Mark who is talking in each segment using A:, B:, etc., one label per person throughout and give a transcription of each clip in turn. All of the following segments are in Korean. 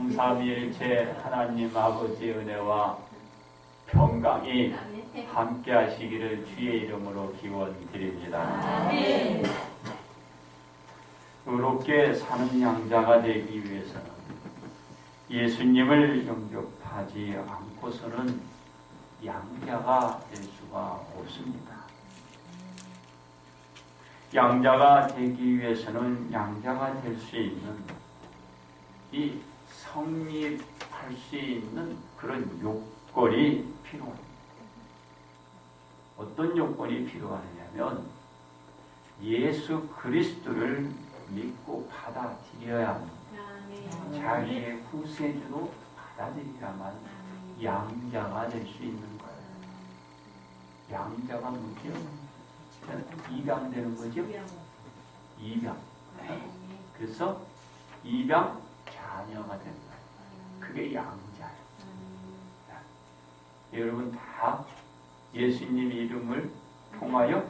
A: 성삼위일체 하나님 아버지의 은혜와 평강이 함께 하시기를 주의 이름으로 기원드립니다. 의롭게 사는 양자가 되기 위해서는 예수님을 영접하지 않고서는 양자가 될 수가 없습니다. 양자가 되기 위해서는 양자가 될 수 있는 이 성립할 수 있는 그런 요건이 필요합니다. 어떤 요건이 필요하냐면 예수 그리스도를 믿고 받아들여야 합니다. 자기의 구세주로 받아들여야만 양자가 될 수 있는 거예요. 양자가 뭐죠? 입양 되는 거죠? 입양. 그래서 입양 자녀가 된 거예요. 그게 양자예요. 여러분 다 예수님 이름을 통하여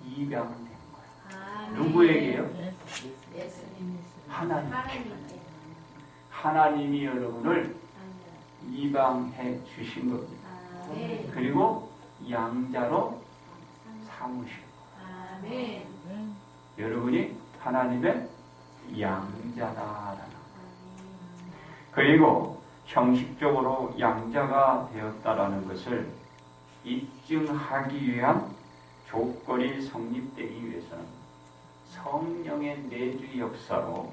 A: 입양된 거예요. 누구에게요? 하나님께. 하나님이 여러분을 입양해 주신 겁니다. 그리고 양자로 삼으시고 여러분이 하나님의 양자다라는 그리고 형식적으로 양자가 되었다라는 것을 입증하기 위한 조건이 성립되기 위해서는 성령의 내주 역사로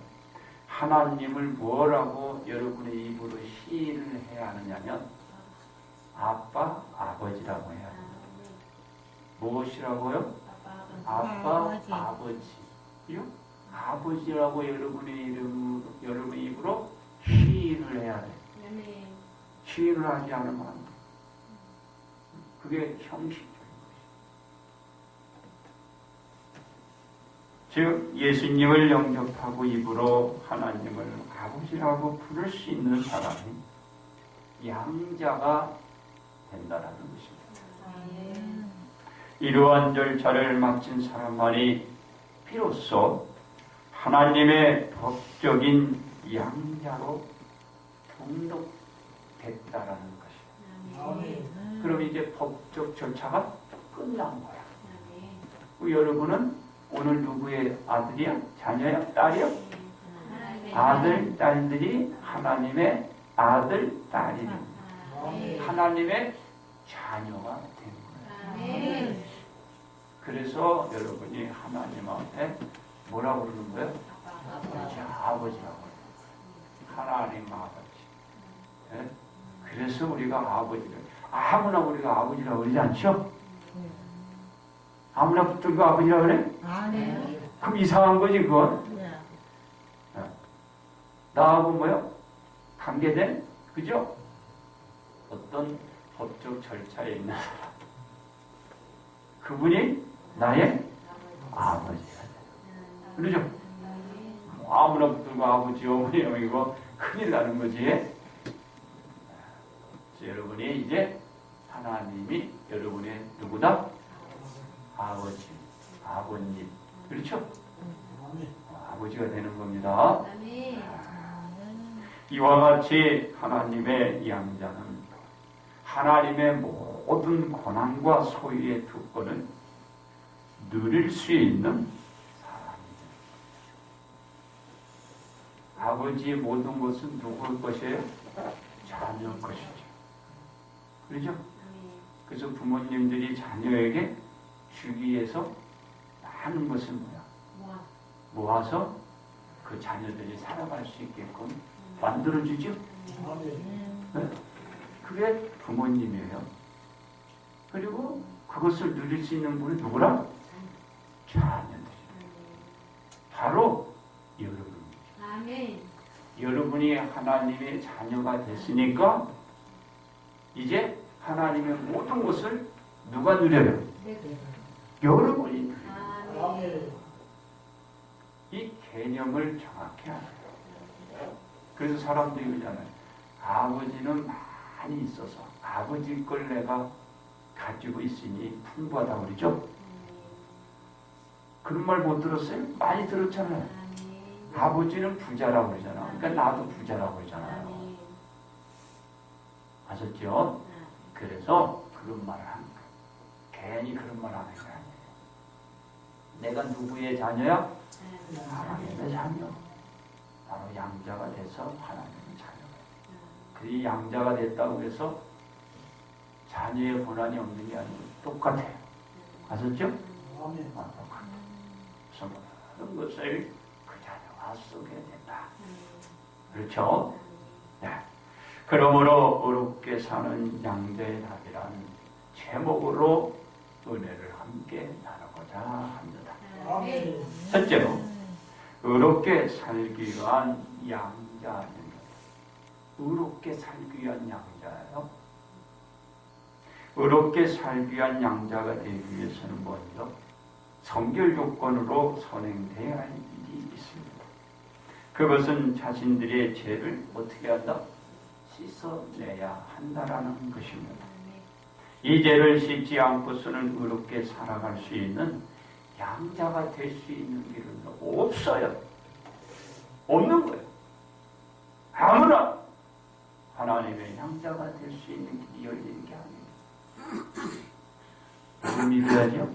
A: 하나님을 뭐라고 여러분의 입으로 시인을 해야 하느냐면 아빠, 아버지라고 해야 합니다. 무엇이라고요? 아빠, 아버지요? 아버지라고 여러분의 입으로 시인을 해야 돼요. 시인을 하지 않으면 안 돼요. 그게 형식적인 것이죠. 즉 예수님을 영접하고 입으로 하나님을 아버지라고 부를 수 있는 사람이 양자가 된다는 것입니다. 이러한 절차를 마친 사람만이 비로소 하나님의 법적인 양자로 등록됐다라는 것이에요. 그럼 이제 법적 절차가 끝난 거야. 여러분은 오늘 누구의 아들이야? 자녀야? 딸이야? 아들, 딸들이 하나님의 아들, 딸이 하나님의 자녀가 된 거예요. 그래서 여러분이 하나님 앞에 뭐라고 그러는 거예요? 아버지라고 해요. 하나님 아버지. 네? 그래서 우리가 아버지를 아무나 우리가 아버지라고 그러지 않죠? 아무나 붙들고 아버지라고 그래?
B: 네.
A: 그럼 이상한 거지 그건? 네. 나하고 뭐요? 관계된 그죠? 어떤 법적 절차에 있는 사람 그분이 나의 아버지가 돼요. 그러죠? 아무나 붙들고 아버지, 어머니, 이거 큰일 나는 거지. 여러분이 이제 하나님이 여러분의 누구다? 아버지, 아버님. 그렇죠? 아버지가 되는 겁니다. 이와 같이 하나님의 양자는 하나님의 모든 권한과 소유의 특권을 누릴 수 있는 사람입니다. 아버지의 모든 것은 누구의 것이에요? 자녀 것이죠. 그렇죠? 그래서 부모님들이 자녀에게 주기 위해서 많은 것을 모아서 그 자녀들이 살아갈 수 있게끔 만들어주죠. 네? 그게 부모님이에요. 그리고 그것을 누릴 수 있는 분이 누구라? 자녀들이에요. 바로 여러분이죠. 여러분이 하나님의 자녀가 됐으니까 이제 하나님의 모든 것을 누가 누려요? 여러분이 누려요. 이 개념을 정확히 알아요. 그래서 사람들이 그러잖아요. 아버지는 많이 있어서 아버지 걸 내가 가지고 있으니 풍부하다고 그러죠? 그런 말 못 들었어요? 많이 들었잖아요. 아버지는 부자라고 그러잖아. 그러니까 나도 부자라고 그러잖아요. 아셨죠? 그래서 그런 말을 하는 거예요. 괜히 그런 말 하는 게 아니에요. 내가 누구의 자녀야? 하나님의 자녀. 바로 양자가 돼서 하나님의 자녀. 그 양자가 됐다고 해서 자녀의 권한이 없는 게 아니고 똑같아요. 아셨죠? 똑같아요. 그래서 모든 것을 그 자녀가 쓰게 된다. 그렇죠? 네. 그러므로 어렵게 사는 양자의 답이란 제목으로 은혜를 함께 나누고자 합니다. 첫째로 의롭게 살기 위한 양자입니다. 의롭게 살기 위한 양자예요. 의롭게 살기 위한 양자가 되기 위해서는 먼저 성결 조건으로 선행되어야 할 일이 있습니다. 그것은 자신들의 죄를 어떻게 한다? 씻어내야 한다라는 것입니다. 이 죄를 씻지 않고서는 의롭게 살아갈 수 있는 양자가 될 수 있는 길은 없어요. 없는 거예요. 아무나 하나님의 양자가 될 수 있는 길이 열리는 게 아니에요. 누구 믿어야죠?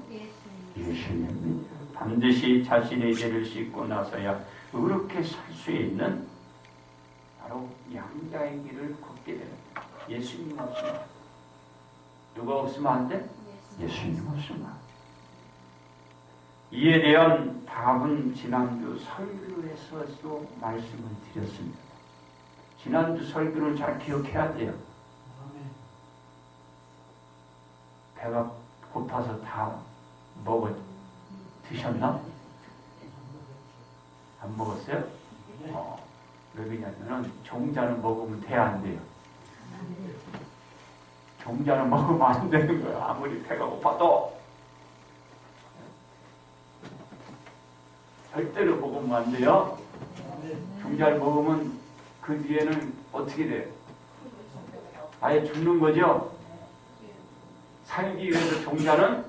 A: 예수님. 반드시 자신의 죄를 씻고 나서야 의롭게 살 수 있는 바로 양자의 길을 걷게 됩니다. 예수님 없으면 누가 없으면 안 돼? 예수님 없으면. 이에 대한 답은 지난주 설교에서도 말씀을 드렸습니다. 지난주 설교를 잘 기억해야 돼요. 배가 고파서 다 드셨나? 안 먹었어요? 왜 그러냐면은 종자는 먹으면 돼, 안 돼요? 종자는 먹으면 안 되는 거예요. 아무리 배가 고파도. 절대로 먹으면 안 돼요. 종자를 먹으면 그 뒤에는 어떻게 돼요? 아예 죽는 거죠? 살기 위해서 종자는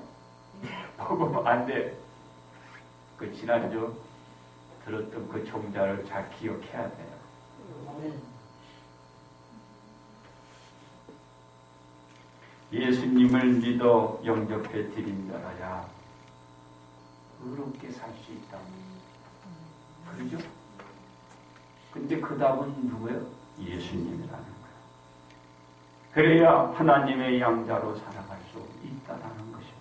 A: 먹으면 안 돼. 그 지난주 들었던 그 종자를 잘 기억해야 돼요. 예수님을 믿어 영접해 드린 자라야 의롭게 살 수 있다. 그러죠? 근데 그 답은 누구예요? 예수님이라는 거예요. 그래야 하나님의 양자로 살아갈 수 있다라는 것입니다.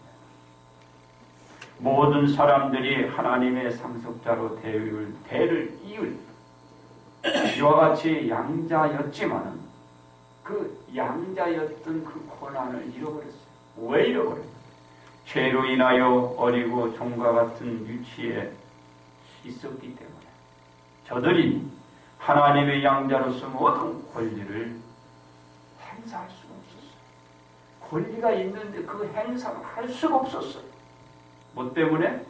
A: 모든 사람들이 하나님의 상속자로 대를 이을 이와 같이 양자였지만 그 양자였던 그 권한을 잃어버렸어요. 왜 잃어버렸어요? 죄로 인하여 어리고 종과 같은 위치에 있었기 때문에 저들이 하나님의 양자로서 모든 권리를 행사할 수가 없었어요. 권리가 있는데 그 행사를 할 수가 없었어요. 뭐 때문에?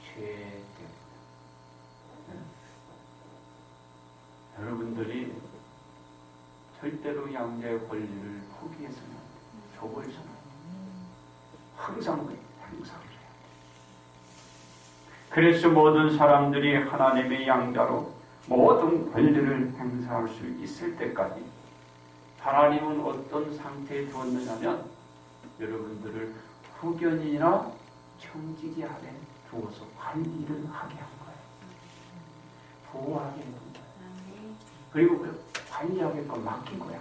A: 죄 때문에. 네. 여러분들이 절대로 양자의 권리를 포기해서는 줘버리잖아요. 항상 행사를 해요. 그래서 모든 사람들이 하나님의 양자로 모든 권리를 행사할 수 있을 때까지 하나님은 어떤 상태에 두었느냐면 여러분들을 후견이나 청지기 아래 두어서 관리를 하게 한 거예요. 보호하게 한 거예요. 그리고 관리하게끔 맡긴 거야.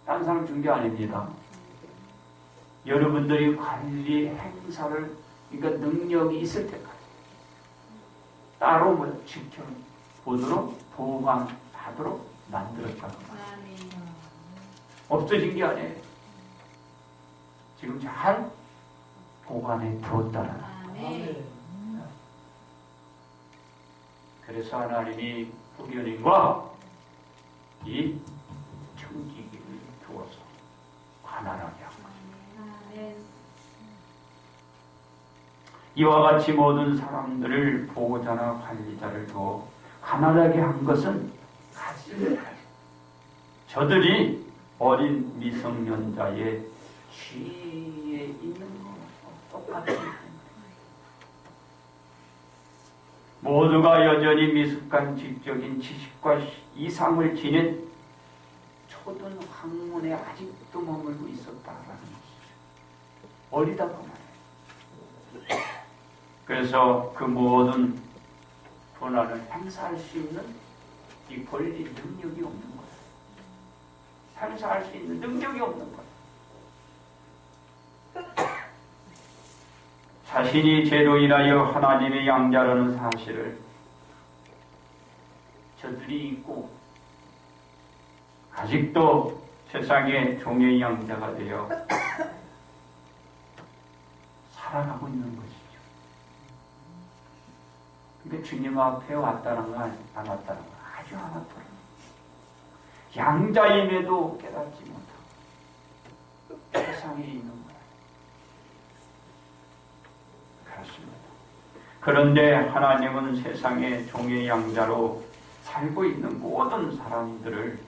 A: 딴 사람 준 게 아닙니다. 여러분들이 관리 행사를, 그러니까 능력이 있을 때까지 따로 지켜보도록 보호하도록 만들었다는 거예요. 없어진 게 아니에요. 지금 잘 보관해 두었다는 거예요. 그래서 하나님이 후견인과 이 청지기를 두어서 가난하게 한 거예요. 이와 같이 모든 사람들을 보호자나 관리자를 두어 가난하게 한 것은 저들이 어린 미성년자의 지혜에 있는 것과 똑같은 거예요. 모두가 여전히 미숙한 지적인 지식과 이상을 지닌 초등 학문에 아직도 머물고 있었다라는 것이죠. 어리다고 말해요. 그래서 그 모든 권한을 행사할 수 있는 이 권리 능력이 없는 거예요. 행사할 수 있는 능력이 없는 거예요. 자신이 죄로 인하여 하나님의 양자라는 사실을 저들이 잊고 아직도 세상의 종의 양자가 되어 살아가고 있는 것이죠. 근데 주님 앞에 왔다는 건 안 왔다는 건 아주 안 왔다는 건 양자임에도 깨닫지 못하고 세상에 있는 거예요. 그렇습니다. 그런데 하나님은 세상의 종의 양자로 살고 있는 모든 사람들을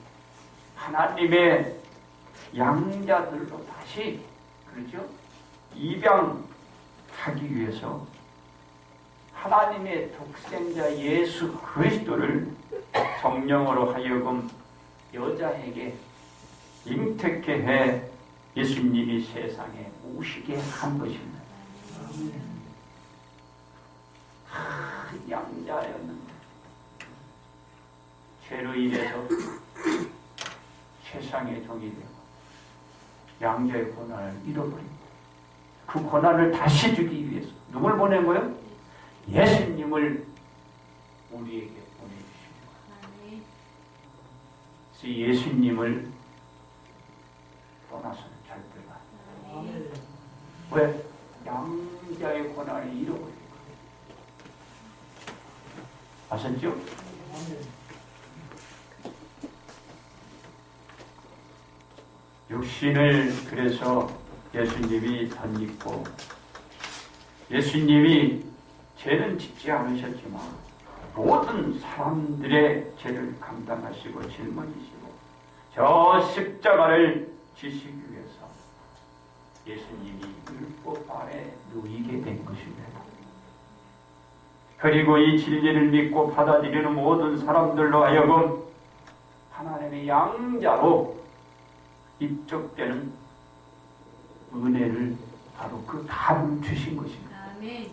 A: 하나님의 양자들로 다시, 그렇죠? 입양하기 위해서 하나님의 독생자 예수 그리스도를 성령으로 하여금 여자에게 잉태케 해 예수님이 세상에 오시게 한 것입니다. 양자였는데 죄로 인해서 세상의 종이 되고 양자의 권한을 잃어버립니다. 그 권한을 다시 주기 위해서 누굴 보낸 거예요? 예수님을 우리에게 보내주신 거예요. 그래서 예수님을 떠나서는 절대가 안 돼요. 왜? 양자의 권한을 잃어버린 거예요. 아셨죠? 육신을 그래서 예수님이 덧입고 예수님이 죄는 짓지 않으셨지만 모든 사람들의 죄를 감당하시고 짊어지시고 저 십자가를 지시기 위해서 예수님이 율법 아래 누이게 된 것입니다. 그리고 이 진리를 믿고 받아들이는 모든 사람들로 하여금 하나님의 양자로 입적되는 은혜를 바로 그 답을 주신 것입니다. 아멘.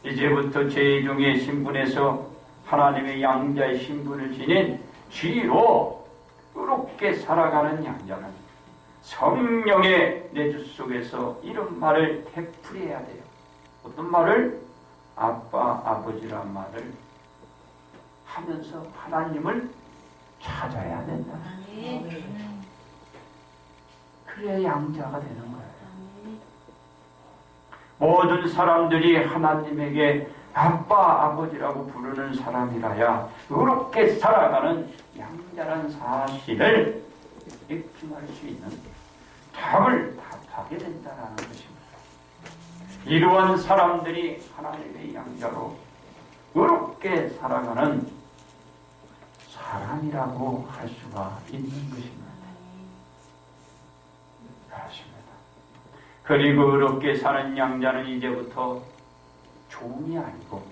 A: 이제부터 제2종의 신분에서 하나님의 양자의 신분을 지닌 쥐로 의롭게 살아가는 양자는 성령의 내주 속에서 이런 말을 되풀이해야 돼요. 어떤 말을? 아빠, 아버지란 말을 하면서 하나님을 찾아야 된다. 그래야 양자가 되는 거예요. 모든 사람들이 하나님에게 아빠, 아버지라고 부르는 사람이라야 의롭게 살아가는 양자라는 사실을 입증할 수 있는 답을 답하게 된다는 것입니다. 이러한 사람들이 하나님의 양자로 의롭게 살아가는 사람이라고 할 수가 있는 것입니다. 그렇습니다. 그리고 의롭게 사는 양자는 이제부터 종이 아니고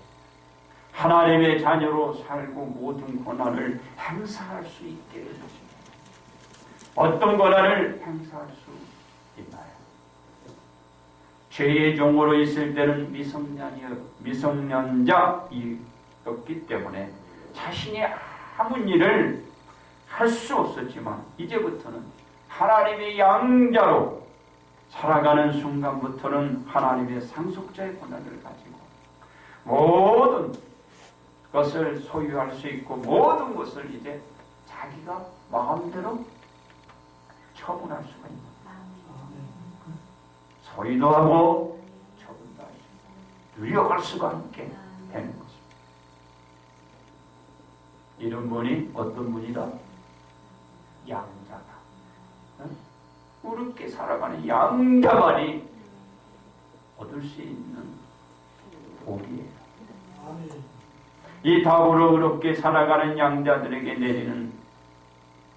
A: 하나님의 자녀로 살고 모든 권한을 행사할 수 있게 되었습니다. 어떤 권한을 행사할 수 있나요? 죄의 종으로 있을 때는 미성년자였기 때문에 자신이 아무 일을 할 수 없었지만 이제부터는 하나님의 양자로 살아가는 순간부터는 하나님의 상속자의 권한을 가지고 모든 것을 소유할 수 있고 모든 것을 이제 자기가 마음대로 처분할 수가 있는 거예요. 소유도 하고 처분도 할 수 있고 누려갈 수가 있게 되는 것입니다. 이런 분이 어떤 분이다? 양자다. 의롭게 살아가는 양자만이 얻을 수 있는 복이에요. 이 답으로 의롭게 살아가는 양자들에게 내리는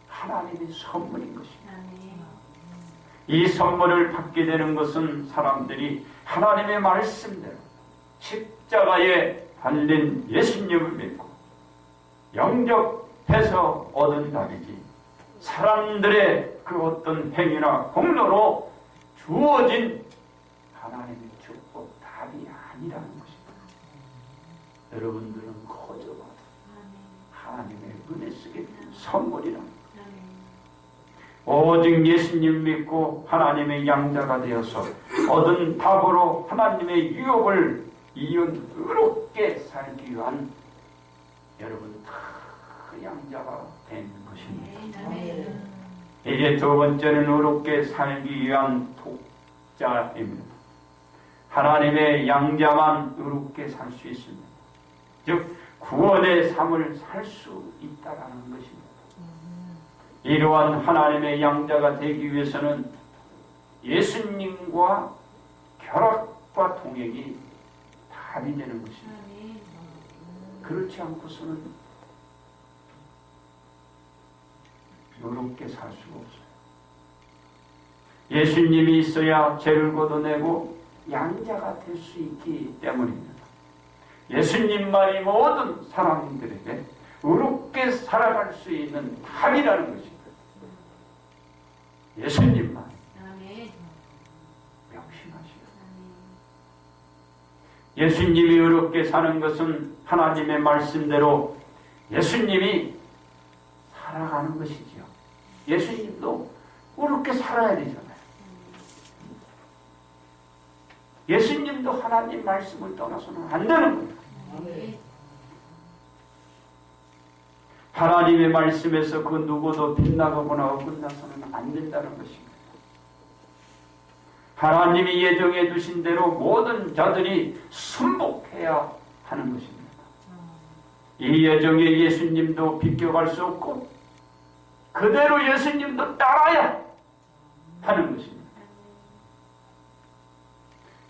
A: 하나님의 선물인 것입니다. 이 선물을 받게 되는 것은 사람들이 하나님의 말씀대로 십자가에 달린 예수님을 믿고 영접해서 얻은 답이지 사람들의 그 어떤 행위나 공로로 주어진 하나님의 축복 답이 아니라는 것입니다. 여러분들은 거저마다 하나님의 은혜 속에 선물이라 오직 예수님 믿고 하나님의 양자가 되어서 얻은 답으로 하나님의 유업을 이은 의롭게 살기 위한 여러분 그 양자가 된 것입니다. 이제 두 번째는 의롭게 살기 위한 독자입니다. 하나님의 양자만 의롭게 살 수 있습니다. 즉 구원의 삶을 살 수 있다라는 것입니다. 이러한 하나님의 양자가 되기 위해서는 예수님과 결합과 동행이 답이 되는 것입니다. 그렇지 않고서는 의롭게 살 수가 없어요. 예수님이 있어야 죄를 걷어내고 양자가 될 수 있기 때문입니다. 예수님만이 모든 사람들에게 의롭게 살아갈 수 있는 답이라는 것입니다. 예수님만 명심하시오. 예수님이 의롭게 사는 것은 하나님의 말씀대로 예수님이 살아가는 것이지요. 예수님도 의롭게 살아야 되잖아요. 예수님도 하나님 말씀을 떠나서는 안 되는 거예요. 하나님의 말씀에서 그 누구도 빗나가거나 어긋나서는 안 된다는 것입니다. 하나님이 예정해 두신 대로 모든 자들이 순복해야 하는 것입니다. 이 예정에 예수님도 비껴갈 수 없고 그대로 예수님도 따라야 하는 것입니다.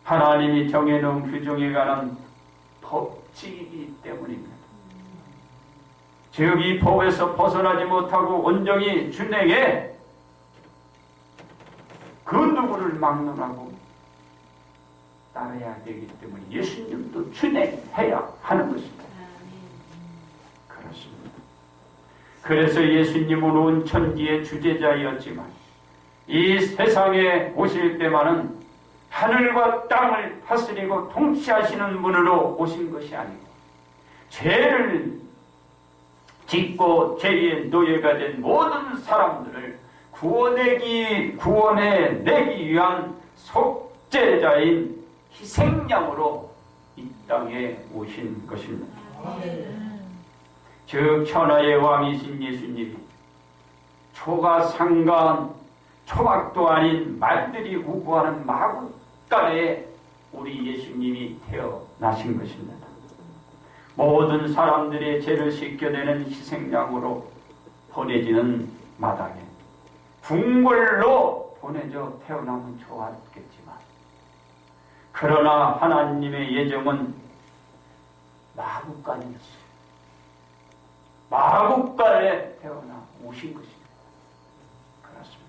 A: 하나님이 정해놓은 규정에 관한 법칙이기 때문입니다. 즉 이 법에서 벗어나지 못하고 온전히 준행해 그 누구를 막론하고 따라야 되기 때문에 예수님도 준행해야 하는 것입니다. 그렇습니다. 그래서 예수님은 온 천지의 주제자였지만 이 세상에 오실 때만은 하늘과 땅을 다스리고 통치하시는 분으로 오신 것이 아니고 죄를 짓고 죄의 노예가 된 모든 사람들을 구원해내기 위한 속죄자인 희생양으로 이 땅에 오신 것입니다. 즉 천하의 왕이신 예수님이 초가 상가한 초박도 아닌 말들이 우구하는 마구간에 우리 예수님이 태어나신 것입니다. 모든 사람들의 죄를 씻겨내는 희생양으로 보내지는 마당에 궁궐로 보내져 태어나면 좋았겠지만 그러나 하나님의 예정은 마구간이었어요. 마구간에 태어나 오신 것입니다. 그렇습니다.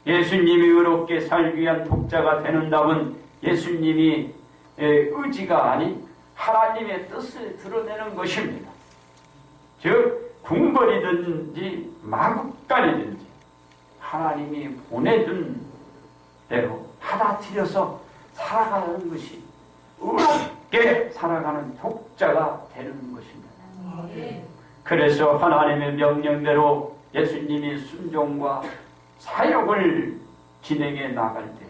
A: 예수님이 의롭게 살기 위한 독자가 되는 답은 예수님이 의지가 아닌 하나님의 뜻을 드러내는 것입니다. 즉 궁궐이든지 마구간이든지 하나님이 보내준 대로 받아들여서 살아가는 것이 의롭게 살아가는 독자가 되는 것입니다. 그래서 하나님의 명령대로 예수님이 순종과 사역을 진행해 나갈 때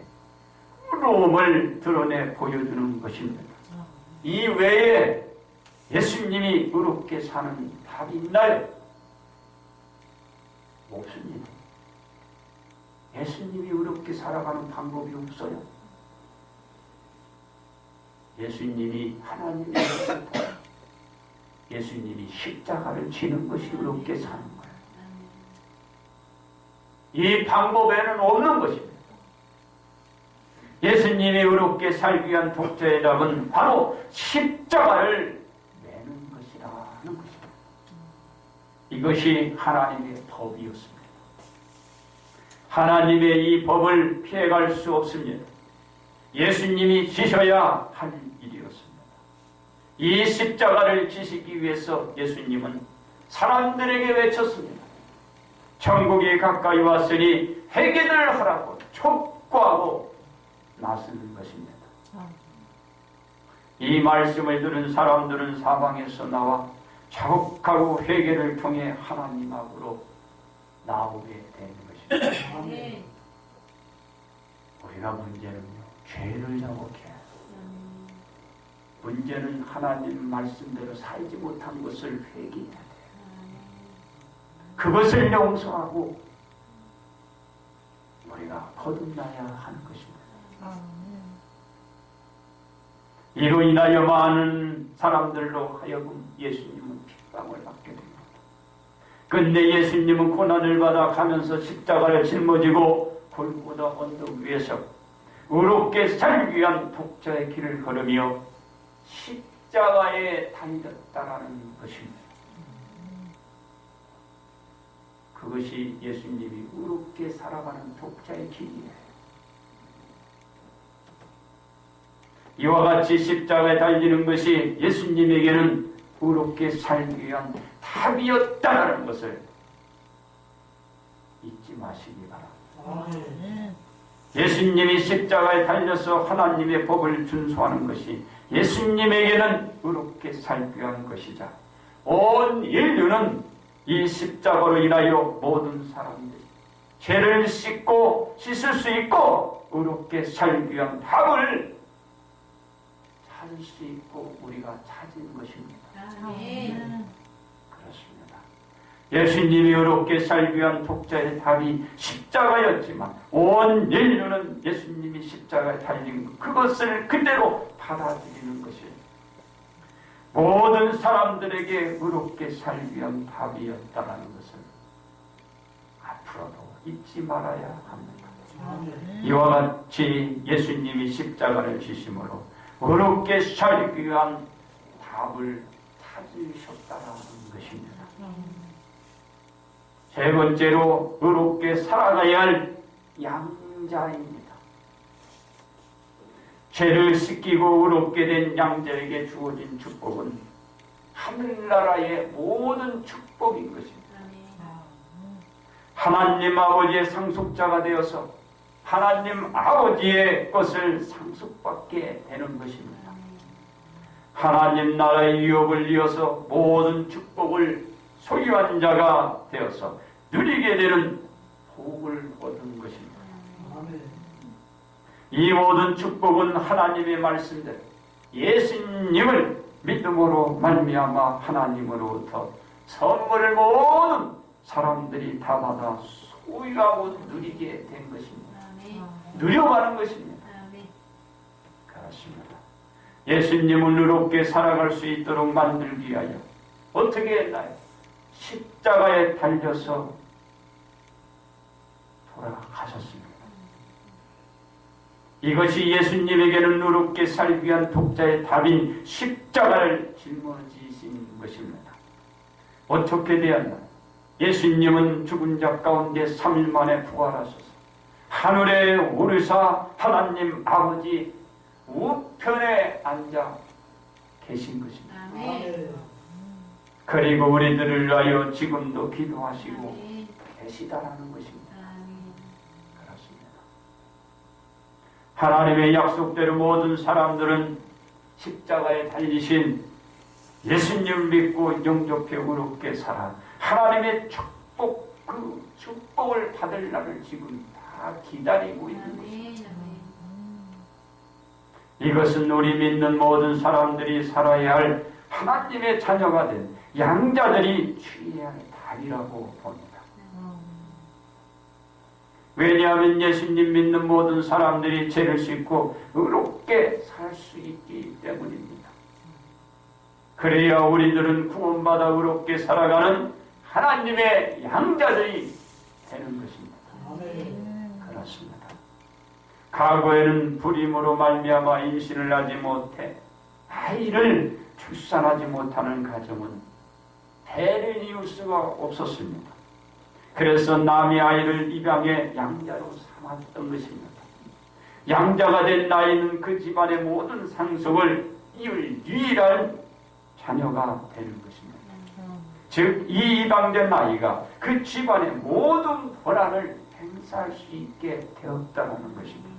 A: 의로움을 드러내 보여주는 것입니다. 이 외에 예수님이 의롭게 사는 답이 있나요? 없습니다. 예수님이 의롭게 살아가는 방법이 없어요. 예수님이 하나님의 예수님이 십자가를 지는 것이 의롭게 사는 거예요. 이 방법에는 없는 것입니다. 예수님이 의롭게 살기 위한 독자의 답은 바로 십자가를 매는 것이라는 것입니다. 이것이 하나님의 법이었습니다. 하나님의 이 법을 피해갈 수 없습니다. 예수님이 지셔야 할 일이었습니다. 이 십자가를 지시기 위해서 예수님은 사람들에게 외쳤습니다. 천국이 가까이 왔으니 회개를 하라고 촉구하고 나서는 것입니다. 이 말씀을 들은 사람들은 사방에서 나와 자복하고 회개를 통해 하나님 앞으로 나오게 되는 것입니다. 우리가 문제는요, 죄를 자복해야 해요. 문제는 하나님 말씀대로 살지 못한 것을 회개해야 돼요. 그것을 용서하고 우리가 거듭나야 하는 것입니다. 이로 인하여 많은 사람들로 하여금 예수님은 핍박을 받게 됩니다. 근데 예수님은 고난을 받아 가면서 십자가를 짊어지고 골고다 언덕 위에서 의롭게 살기 위한 독자의 길을 걸으며 십자가에 달렸다라는 것입니다. 그것이 예수님이 의롭게 살아가는 독자의 길이에요. 이와 같이 십자가에 달리는 것이 예수님에게는 의롭게 살기 위한 답이었다는 것을 잊지 마시기 바랍니다. 예수님이 십자가에 달려서 하나님의 법을 준수하는 것이 예수님에게는 의롭게 살기 위한 것이자 온 인류는 이 십자가로 인하여 모든 사람들이 죄를 씻고 씻을 수 있고 의롭게 살기 위한 답을 찾을 수 있고 우리가 찾은 것입니다. 그렇습니다. 예수님이 의롭게 살기 위한 독자의 답이 십자가였지만 온 인류는 예수님이 십자가에 달린 그것을 그대로 받아들이는 것이 모든 사람들에게 의롭게 살기 위한 답이었다는 것을 앞으로도 잊지 말아야 합니다. 이와 같이 예수님이 십자가를 지심으로 의롭게 살기 위한 답을 찾으셨다는 것입니다. 세 번째로 의롭게 살아가야 할 양자입니다. 죄를 씻기고 의롭게 된 양자에게 주어진 축복은 하늘나라의 모든 축복인 것입니다. 하나님 아버지의 상속자가 되어서 하나님 아버지의 것을 상속받게 되는 것입니다. 하나님 나라의 유업을 이어서 모든 축복을 소유한 자가 되어서 누리게 되는 복을 얻은 것입니다. 이 모든 축복은 하나님의 말씀대로 예수님을 믿음으로 말미암아 하나님으로부터 선물을 모든 사람들이 다 받아 소유하고 누리게 된 것입니다. 누려가는 것입니다. 그렇습니다. 예수님을 의롭게 살아갈 수 있도록 만들기 위하여 어떻게 했나요? 십자가에 달려서 돌아가셨습니다. 이것이 예수님에게는 의롭게 살기 위한 독자의 답인 십자가를 짊어지신 것입니다. 어떻게 되었나요? 예수님은 죽은 자 가운데 3일 만에 부활하셔서 하늘에 오르사 하나님 아버지 우편에 앉아 계신 것입니다. 그리고 우리들을 위하여 지금도 기도하시고 계시다라는 것입니다. 그렇습니다. 하나님의 약속대로 모든 사람들은 십자가에 달리신 예수님을 믿고 영접해 의롭게 살아 하나님의 축복, 그 축복을 받을 날을 지금 다 기다리고 있는 것입니다. 이것은 우리 믿는 모든 사람들이 살아야 할 하나님의 자녀가 된 양자들이 취해야 할 답이라고 봅니다. 왜냐하면 예수님 믿는 모든 사람들이 죄를 씻고 의롭게 살 수 있기 때문입니다. 그래야 우리들은 구원받아 의롭게 살아가는 하나님의 양자들이 되는 것입니다. 그렇습니다. 과거에는 불임으로 말미암아 임신을 하지 못해 아이를 출산하지 못하는 가정은 대를 이을 수가 없었습니다. 그래서 남의 아이를 입양해 양자로 삼았던 것입니다. 양자가 된 나이는 그 집안의 모든 상속을 이을 유일한 자녀가 되는 것입니다. 즉, 이 이방된 아이가 그 집안의 모든 권한을 행사할 수 있게 되었다는 것입니다.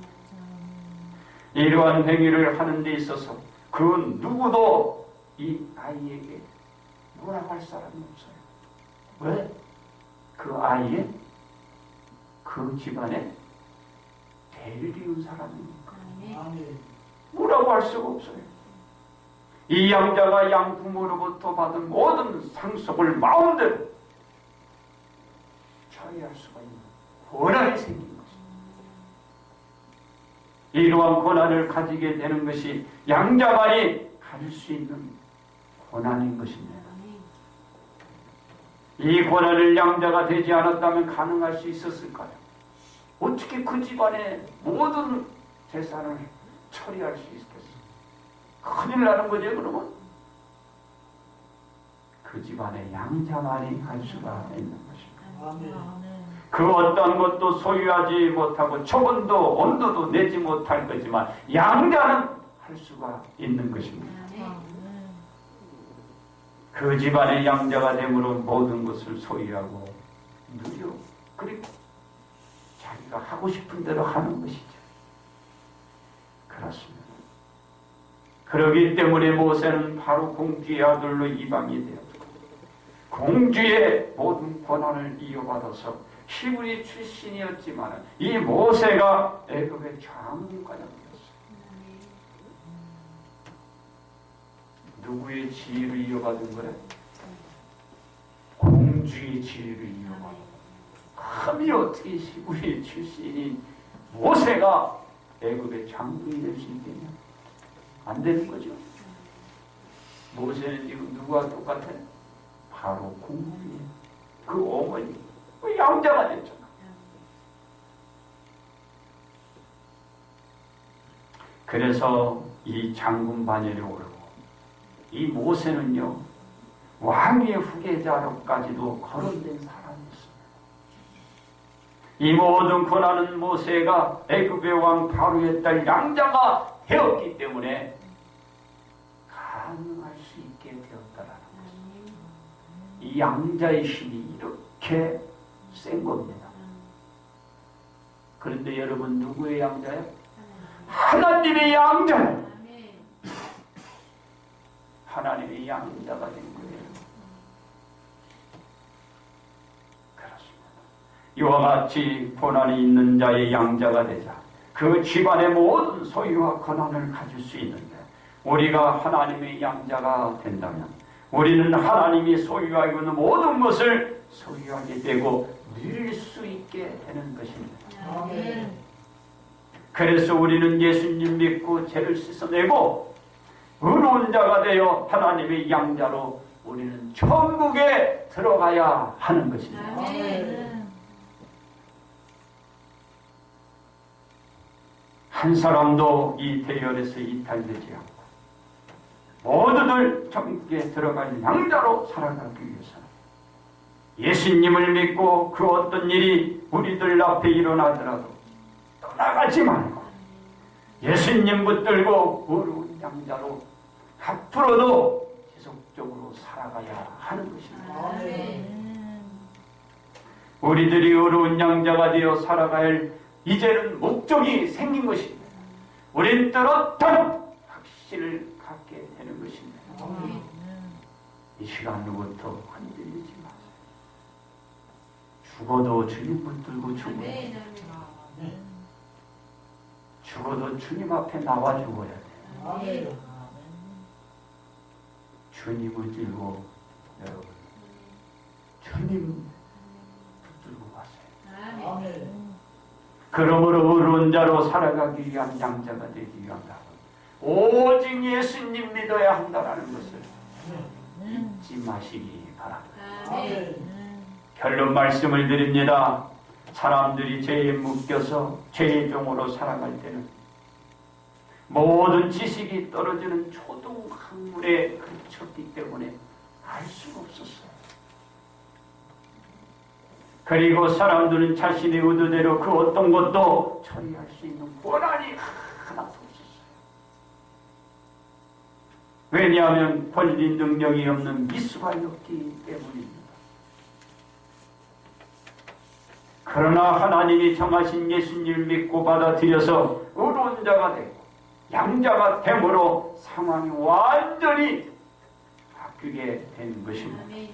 A: 이러한 행위를 하는 데 있어서 그 누구도 이 아이에게 뭐라고 할 사람이 없어요. 왜? 그 아이의 그 집안에 대를 이은 사람이니까. 뭐라고 할 수가 없어요. 이 양자가 양부모로부터 받은 모든 상속을 마음대로 처리할 수가 있는 권한이 생긴 것입니다. 이러한 권한을 가지게 되는 것이 양자만이 가질 수 있는 권한인 것입니다. 이 권한을 양자가 되지 않았다면 가능할 수 있었을까요? 어떻게 그 집안의 모든 재산을 처리할 수 있겠어요? 큰일 나는 거죠, 그러면? 그 집안의 양자만이 할 수가 있는 것입니다. 그 어떤 것도 소유하지 못하고 초본도 온도도 내지 못할 거지만 양자는 할 수가 있는 것입니다. 그 집안의 양자가 됨으로 모든 것을 소유하고 누려 그리고 자기가 하고 싶은 대로 하는 것이죠. 그렇습니다. 그러기 때문에 모세는 바로 공주의 아들로 이방이 되었고 공주의 모든 권한을 이어받아서 히브리 출신이었지만 이 모세가 애굽의 장군까지 되었어요. 누구의 지위를 이어받은 거래? 공주의 지위를 이어받은. 감히 어떻게 히브리 출신인 모세가 애굽의 장군이 될 수 있겠냐? 안 되는 거죠. 모세는 지금 누구와 똑같아? 바로 공주의 그 어머니, 그 양자가 됐잖아. 그래서 이 장군 반열에 오르고 이 모세는요 왕의 후계자로까지도 거론된 사람이었습니다. 이 모든 권한은 모세가 애굽의 왕 바로의 딸 양자가 되었기 때문에 가능할 수 있게 되었다라는 것입니다. 이 양자의 힘이 이렇게 센 겁니다. 그런데 여러분 누구의 양자예요? 하나님의 양자예요. 하나님의 양자가 된 거예요. 그렇습니다. 이와 같이 고난이 있는 자의 양자가 되자 그 집안의 모든 소유와 권한을 가질 수 있는데 우리가 하나님의 양자가 된다면 우리는 하나님이 소유하고 있는 모든 것을 소유하게 되고 누릴 수 있게 되는 것입니다. 그래서 우리는 예수님 믿고 죄를 씻어내고 의로운 자가 되어 하나님의 양자로 우리는 천국에 들어가야 하는 것입니다. 한 사람도 이 대열에서 이탈되지 않고 모두들 천국에 들어갈 양자로 살아가기 위해서는 예수님을 믿고 그 어떤 일이 우리들 앞에 일어나더라도 떠나가지 말고 예수님 붙들고 의로운 양자로 앞으로도 지속적으로 살아가야 하는 것입니다. 우리들이 의로운 양자가 되어 살아가야 할 이제는 목적이 생긴 것입니다. 우린 뚜렷한 확신을 갖게 되는 것입니다. 이 시간부터 흔들리지 마세요. 죽어도 주님 붙들고 죽어야 돼요. 죽어도 주님 앞에 나와 죽어야 돼요. 주님을 들고 여러분 주님 붙들고 가세요. 그러므로 의로운 자로 살아가기 위한 양자가 되기 위한다. 오직 예수님 믿어야 한다는 것을 잊지 마시기 바랍니다. 결론 말씀을 드립니다. 사람들이 죄에 묶여서 죄의 종으로 살아갈 때는 모든 지식이 떨어지는 초등 학문에 그쳤기 때문에 알 수가 없었어요. 그리고 사람들은 자신의 의도대로 그 어떤 것도 처리할 수 있는 권한이 하나도 없었어요. 왜냐하면 권리 능력이 없는 미숙하였기 때문입니다. 그러나 하나님이 정하신 예수님을 믿고 받아들여서 의로운 자가 되고 양자가 됨으로 상황이 완전히 바뀌게 된 것입니다.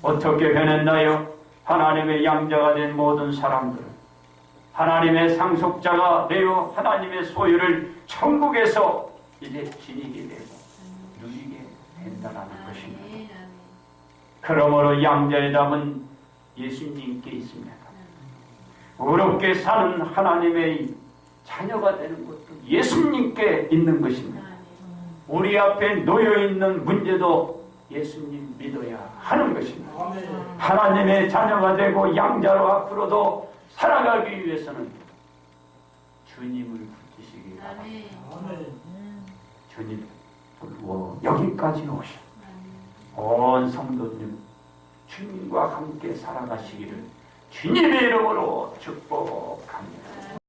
A: 어떻게 변했나요? 하나님의 양자가 된 모든 사람들은 하나님의 상속자가 되어 하나님의 소유를 천국에서 이제 지니게 되고 누리게 된다는 것입니다. 그러므로 양자의 답은 예수님께 있습니다. 의롭게 사는 하나님의 자녀가 되는 것도 예수님께 있는 것입니다. 우리 앞에 놓여있는 문제도 예수님 믿어야 하는 것입니다. 하나님의 자녀가 되고 양자로 앞으로도 살아가기 위해서는 주님을 붙드시기 바랍니다. 주님 불러 여기까지 오신 온 성도님 주님과 함께 살아가시기를 주님의 이름으로 축복합니다.